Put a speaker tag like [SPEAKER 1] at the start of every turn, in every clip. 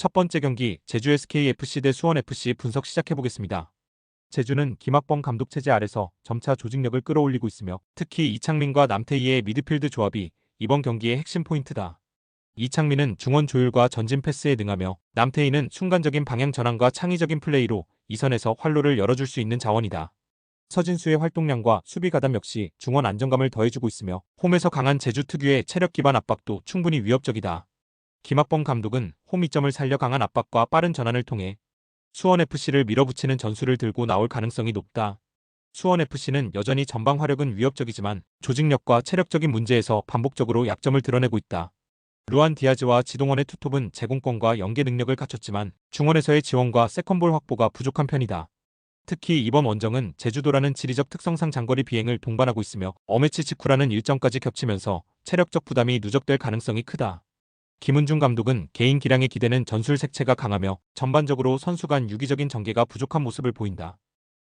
[SPEAKER 1] 첫 번째 경기 제주 SKFC 대 수원FC 분석 시작해보겠습니다. 제주는 김학범 감독 체제 아래서 점차 조직력을 끌어올리고 있으며 특히 이창민과 남태희의 미드필드 조합이 이번 경기의 핵심 포인트다. 이창민은 중원 조율과 전진 패스에 능하며 남태희는 순간적인 방향 전환과 창의적인 플레이로 이선에서 활로를 열어줄 수 있는 자원이다. 서진수의 활동량과 수비 가담 역시 중원 안정감을 더해주고 있으며 홈에서 강한 제주 특유의 체력 기반 압박도 충분히 위협적이다. 김학범 감독은 홈 이점을 살려 강한 압박과 빠른 전환을 통해 수원FC를 밀어붙이는 전술을 들고 나올 가능성이 높다. 수원FC는 여전히 전방 화력은 위협적이지만 조직력과 체력적인 문제에서 반복적으로 약점을 드러내고 있다. 루안 디아즈와 지동원의 투톱은 제공권과 연계 능력을 갖췄지만 중원에서의 지원과 세컨볼 확보가 부족한 편이다. 특히 이번 원정은 제주도라는 지리적 특성상 장거리 비행을 동반하고 있으며 어매치 직후라는 일정까지 겹치면서 체력적 부담이 누적될 가능성이 크다. 김은중 감독은 개인 기량에 기대는 전술 색채가 강하며 전반적으로 선수 간 유기적인 전개가 부족한 모습을 보인다.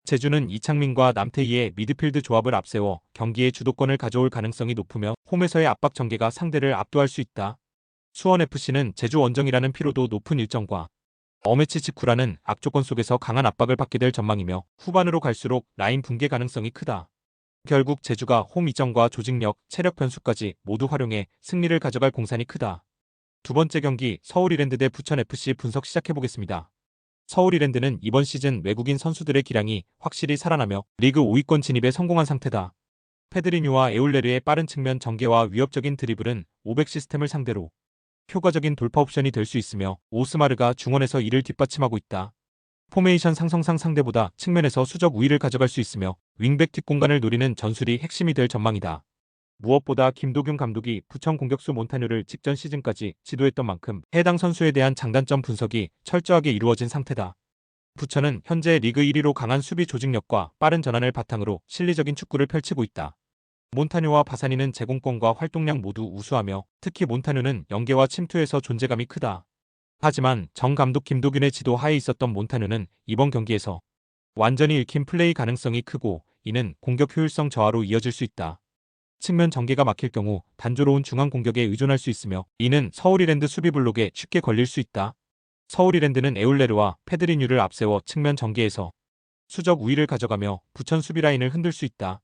[SPEAKER 1] 제주는 이창민과 남태희의 미드필드 조합을 앞세워 경기의 주도권을 가져올 가능성이 높으며 홈에서의 압박 전개가 상대를 압도할 수 있다. 수원FC는 제주 원정이라는 피로도 높은 일정과 어매치 직후라는 악조건 속에서 강한 압박을 받게 될 전망이며 후반으로 갈수록 라인 붕괴 가능성이 크다. 결국 제주가 홈 이점과 조직력, 체력 변수까지 모두 활용해 승리를 가져갈 공산이 크다. 두 번째 경기 서울이랜드 대 부천FC 분석 시작해보겠습니다. 서울이랜드는 이번 시즌 외국인 선수들의 기량이 확실히 살아나며 리그 5위권 진입에 성공한 상태다. 페드리뉴와 에울레르의 빠른 측면 전개와 위협적인 드리블은 500 시스템을 상대로 효과적인 돌파 옵션이 될 수 있으며 오스마르가 중원에서 이를 뒷받침하고 있다. 포메이션 상성상 상대보다 측면에서 수적 우위를 가져갈 수 있으며 윙백 뒷공간을 노리는 전술이 핵심이 될 전망이다. 무엇보다 김도균 감독이 부천 공격수 몬타뉴를 직전 시즌까지 지도했던 만큼 해당 선수에 대한 장단점 분석이 철저하게 이루어진 상태다. 부천은 현재 리그 1위로 강한 수비 조직력과 빠른 전환을 바탕으로 실리적인 축구를 펼치고 있다. 몬타뉴와 바사니는 제공권과 활동량 모두 우수하며 특히 몬타뉴는 연계와 침투에서 존재감이 크다. 하지만 정 감독 김도균의 지도 하에 있었던 몬타뉴는 이번 경기에서 완전히 읽힌 플레이 가능성이 크고 이는 공격 효율성 저하로 이어질 수 있다. 측면 전개가 막힐 경우 단조로운 중앙 공격에 의존할 수 있으며 이는 서울이랜드 수비 블록에 쉽게 걸릴 수 있다. 서울이랜드는 에울레르와 페드리뉴를 앞세워 측면 전개에서 수적 우위를 가져가며 부천 수비 라인을 흔들 수 있다.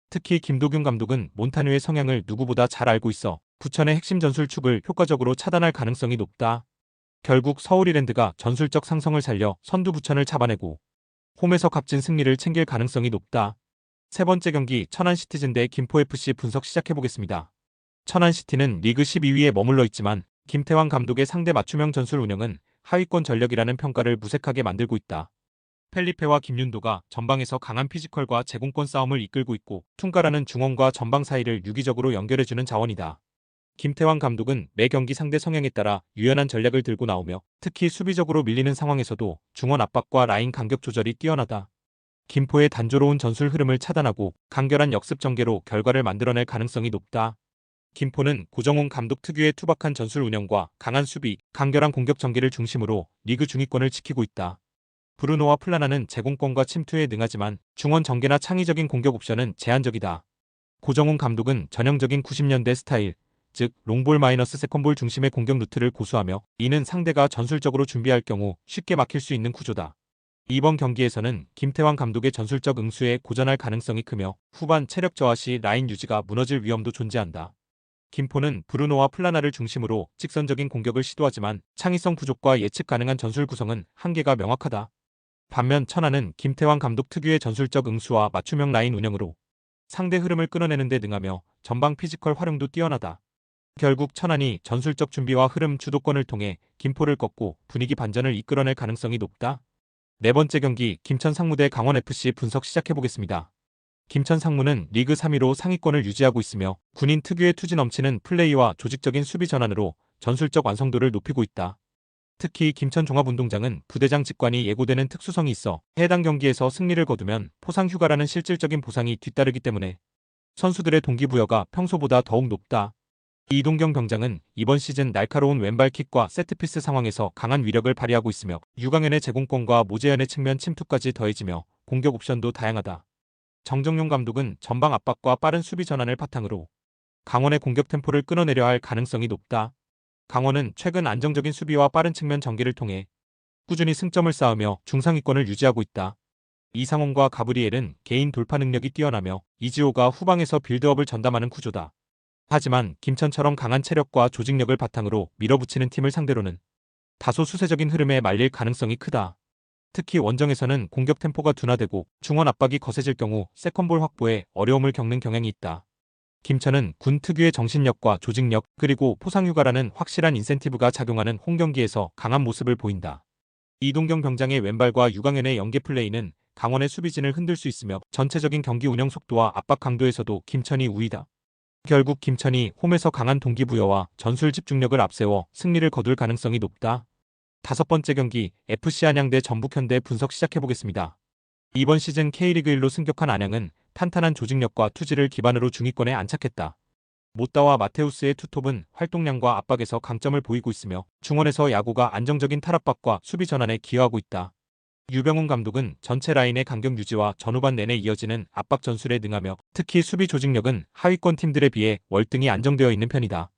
[SPEAKER 1] 특히 김도균 감독은 몬타뉴의 성향을 누구보다 잘 알고 있어 부천의 핵심 전술축을 효과적으로 차단할 가능성이 높다. 결국 서울이랜드가 전술적 상성을 살려 선두 부천을 잡아내고 홈에서 값진 승리를 챙길 가능성이 높다. 세 번째 경기 천안시티즌 대 김포FC 분석 시작해보겠습니다. 천안시티는 리그 12위에 머물러 있지만 김태환 감독의 상대 맞춤형 전술 운영은 하위권 전력이라는 평가를 무색하게 만들고 있다. 펠리페와 김윤도가 전방에서 강한 피지컬과 제공권 싸움을 이끌고 있고 퉁가라는 중원과 전방 사이를 유기적으로 연결해주는 자원이다. 김태환 감독은 매 경기 상대 성향에 따라 유연한 전략을 들고 나오며 특히 수비적으로 밀리는 상황에서도 중원 압박과 라인 간격 조절이 뛰어나다. 김포의 단조로운 전술 흐름을 차단하고 간결한 역습 전개로 결과를 만들어낼 가능성이 높다. 김포는 고정훈 감독 특유의 투박한 전술 운영과 강한 수비, 간결한 공격 전개를 중심으로 리그 중위권을 지키고 있다. 브루노와 플라나는 제공권과 침투에 능하지만 중원 전개나 창의적인 공격 옵션은 제한적이다. 고정훈 감독은 전형적인 90년대 스타일, 즉 롱볼 마이너스 세컨볼 중심의 공격 루트를 고수하며 이는 상대가 전술적으로 준비할 경우 쉽게 막힐 수 있는 구조다. 이번 경기에서는 김태환 감독의 전술적 응수에 고전할 가능성이 크며 후반 체력 저하 시 라인 유지가 무너질 위험도 존재한다. 김포는 브루노와 플라나를 중심으로 직선적인 공격을 시도하지만 창의성 부족과 예측 가능한 전술 구성은 한계가 명확하다. 반면 천안은 김태환 감독 특유의 전술적 응수와 맞춤형 라인 운영으로 상대 흐름을 끊어내는 데 능하며 전방 피지컬 활용도 뛰어나다. 결국 천안이 전술적 준비와 흐름 주도권을 통해 김포를 꺾고 분위기 반전을 이끌어낼 가능성이 높다. 네 번째 경기 김천 상무 대 강원FC 분석 시작해보겠습니다. 김천 상무는 리그 3위로 상위권을 유지하고 있으며 군인 특유의 투지 넘치는 플레이와 조직적인 수비 전환으로 전술적 완성도를 높이고 있다. 특히 김천 종합운동장은 부대장 직관이 예고되는 특수성이 있어 해당 경기에서 승리를 거두면 포상 휴가라는 실질적인 보상이 뒤따르기 때문에 선수들의 동기부여가 평소보다 더욱 높다. 이동경 병장은 이번 시즌 날카로운 왼발킥과 세트피스 상황에서 강한 위력을 발휘하고 있으며 유강현의 제공권과 모재현의 측면 침투까지 더해지며 공격 옵션도 다양하다. 정정용 감독은 전방 압박과 빠른 수비 전환을 바탕으로 강원의 공격 템포를 끊어내려 할 가능성이 높다. 강원은 최근 안정적인 수비와 빠른 측면 전개를 통해 꾸준히 승점을 쌓으며 중상위권을 유지하고 있다. 이상홍과 가브리엘은 개인 돌파 능력이 뛰어나며 이지호가 후방에서 빌드업을 전담하는 구조다. 하지만 김천처럼 강한 체력과 조직력을 바탕으로 밀어붙이는 팀을 상대로는 다소 수세적인 흐름에 말릴 가능성이 크다. 특히 원정에서는 공격 템포가 둔화되고 중원 압박이 거세질 경우 세컨볼 확보에 어려움을 겪는 경향이 있다. 김천은 군 특유의 정신력과 조직력 그리고 포상휴가라는 확실한 인센티브가 작용하는 홈경기에서 강한 모습을 보인다. 이동경 병장의 왼발과 유강현의 연계 플레이는 강원의 수비진을 흔들 수 있으며 전체적인 경기 운영 속도와 압박 강도에서도 김천이 우위다. 결국 김천이 홈에서 강한 동기부여와 전술 집중력을 앞세워 승리를 거둘 가능성이 높다. 다섯 번째 경기 FC 안양 대 전북현대 분석 시작해보겠습니다. 이번 시즌 K리그 1로 승격한 안양은 탄탄한 조직력과 투지를 기반으로 중위권에 안착했다. 모따와 마테우스의 투톱은 활동량과 압박에서 강점을 보이고 있으며 중원에서 야구가 안정적인 탈압박과 수비 전환에 기여하고 있다. 유병훈 감독은 전체 라인의 간격 유지와 전후반 내내 이어지는 압박 전술에 능하며 특히 수비 조직력은 하위권 팀들에 비해 월등히 안정되어 있는 편이다.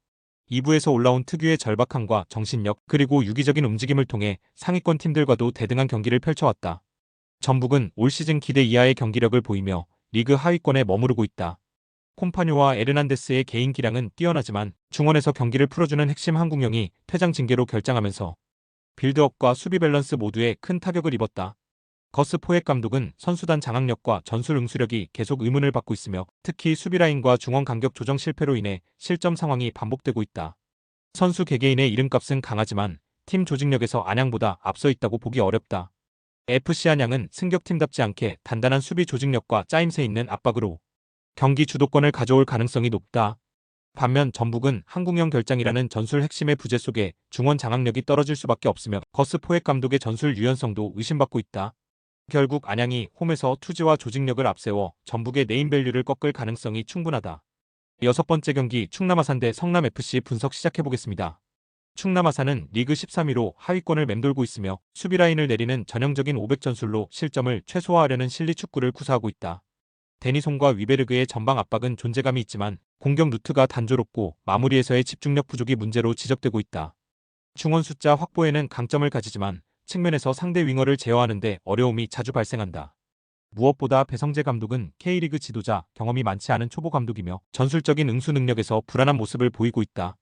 [SPEAKER 1] 2부에서 올라온 특유의 절박함과 정신력 그리고 유기적인 움직임을 통해 상위권 팀들과도 대등한 경기를 펼쳐왔다. 전북은 올 시즌 기대 이하의 경기력을 보이며 리그 하위권에 머무르고 있다. 콤파뉴와 에르난데스의 개인 기량은 뛰어나지만 중원에서 경기를 풀어주는 핵심 한국영이 퇴장 징계로 결장하면서 빌드업과 수비 밸런스 모두에 큰 타격을 입었다. 거스 포획 감독은 선수단 장악력과 전술 응수력이 계속 의문을 받고 있으며 특히 수비라인과 중원 간격 조정 실패로 인해 실점 상황이 반복되고 있다. 선수 개개인의 이름값은 강하지만 팀 조직력에서 안양보다 앞서 있다고 보기 어렵다. FC 안양은 승격팀답지 않게 단단한 수비 조직력과 짜임새 있는 압박으로 경기 주도권을 가져올 가능성이 높다. 반면 전북은 한국형 결장이라는 전술 핵심의 부재 속에 중원 장악력이 떨어질 수밖에 없으며 거스 포획 감독의 전술 유연성도 의심받고 있다. 결국 안양이 홈에서 투지와 조직력을 앞세워 전북의 네임밸류를 꺾을 가능성이 충분하다. 여섯 번째 경기 충남 아산 대 성남FC 분석 시작해보겠습니다. 충남 아산은 리그 13위로 하위권을 맴돌고 있으며 수비라인을 내리는 전형적인 500 전술로 실점을 최소화하려는 실리 축구를 구사하고 있다. 데니송과 위베르그의 전방 압박은 존재감이 있지만 공격 루트가 단조롭고 마무리에서의 집중력 부족이 문제로 지적되고 있다. 중원 숫자 확보에는 강점을 가지지만 측면에서 상대 윙어를 제어하는 데 어려움이 자주 발생한다. 무엇보다 배성재 감독은 K리그 지도자 경험이 많지 않은 초보 감독이며 전술적인 응수 능력에서 불안한 모습을 보이고 있다.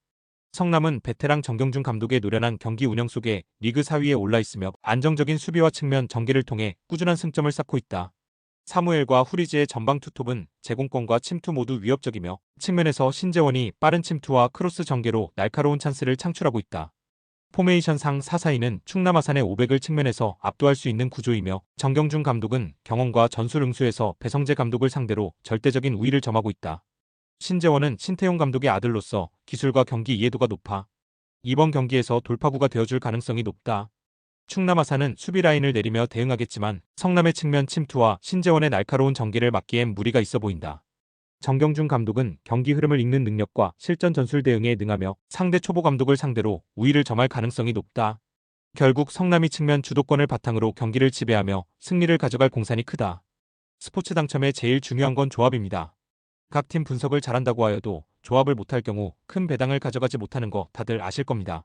[SPEAKER 1] 성남은 베테랑 정경준 감독의 노련한 경기 운영 속에 리그 4위에 올라 있으며 안정적인 수비와 측면 전개를 통해 꾸준한 승점을 쌓고 있다. 사무엘과 후리지의 전방 투톱은 제공권과 침투 모두 위협적이며 측면에서 신재원이 빠른 침투와 크로스 전개로 날카로운 찬스를 창출하고 있다. 포메이션상 4-4-2는 충남 아산의 500을 측면에서 압도할 수 있는 구조이며 정경준 감독은 경험과 전술 응수에서 배성재 감독을 상대로 절대적인 우위를 점하고 있다. 신재원은 신태용 감독의 아들로서 기술과 경기 이해도가 높아 이번 경기에서 돌파구가 되어줄 가능성이 높다. 충남 아산은 수비 라인을 내리며 대응하겠지만 성남의 측면 침투와 신재원의 날카로운 전개를 막기엔 무리가 있어 보인다. 정경준 감독은 경기 흐름을 읽는 능력과 실전 전술 대응에 능하며 상대 초보 감독을 상대로 우위를 점할 가능성이 높다. 결국 성남이 측면 주도권을 바탕으로 경기를 지배하며 승리를 가져갈 공산이 크다. 스포츠 당첨의 제일 중요한 건 조합입니다. 각 팀 분석을 잘한다고 하여도 조합을 못할 경우 큰 배당을 가져가지 못하는 거 다들 아실 겁니다.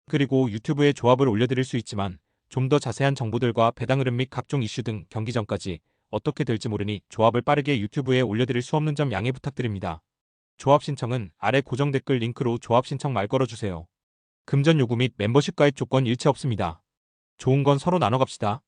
[SPEAKER 1] 그리고 유튜브에 조합을 올려드릴 수 있지만 좀 더 자세한 정보들과 배당 흐름 및 각종 이슈 등 경기 전까지 어떻게 될지 모르니 조합을 빠르게 유튜브에 올려드릴 수 없는 점 양해 부탁드립니다. 조합 신청은 아래 고정 댓글 링크로 조합 신청 말 걸어주세요. 금전 요구 및 멤버십 가입 조건 일체 없습니다. 좋은 건 서로 나눠 갑시다.